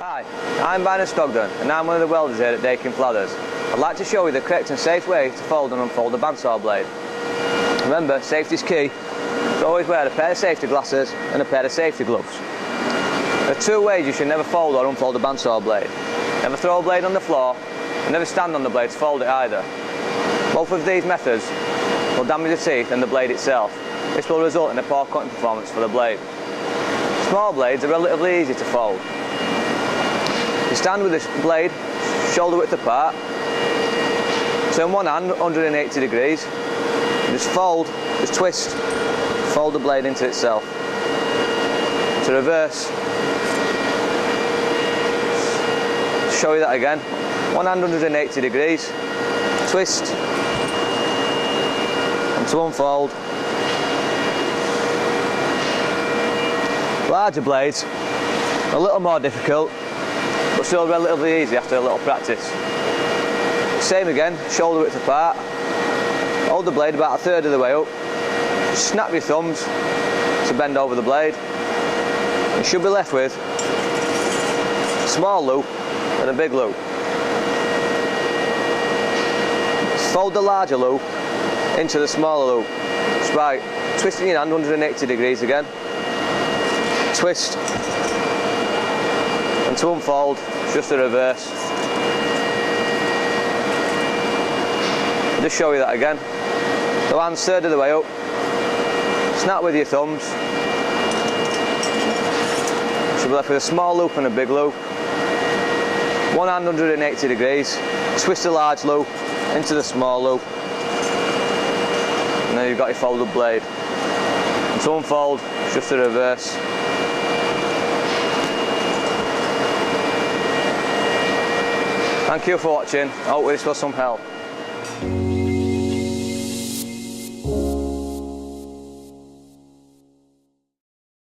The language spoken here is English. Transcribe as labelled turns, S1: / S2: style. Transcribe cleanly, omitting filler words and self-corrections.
S1: Hi, I'm Bandsaw and I'm one of the welders here at Dakin-Flathers. I'd like to show you the correct and safe way to fold and unfold a bandsaw blade. Remember, safety is key, so always wear a pair of safety glasses and a pair of safety gloves. There are two ways you should never fold or unfold a bandsaw blade. Never throw a blade on the floor, and never stand on the blade to fold it either. Both of these methods will damage the teeth and the blade itself. This will result in a poor cutting performance for the blade. Small blades are relatively easy to fold. You stand with this blade shoulder width apart, turn one hand 180 degrees, and just twist, fold the blade into itself. To reverse, show you that again, one hand 180 degrees, twist, and to unfold. Larger blades are a little more difficult, but still relatively easy after a little practice. Same again, shoulder width apart, hold the blade about a third of the way up, snap your thumbs to bend over the blade. You should be left with a small loop and a big loop. Fold the larger loop into the smaller loop, just by twisting your hand 180 degrees again, twist, and to unfold, just the reverse. I'll just show you that again. The hand's third of the way up, snap with your thumbs, should be left with a small loop and a big loop. One hand 180 degrees, twist the large loop into the small loop, and then you've got your folded blade. And to unfold, just the reverse. Thank you for watching. I hope this was some help.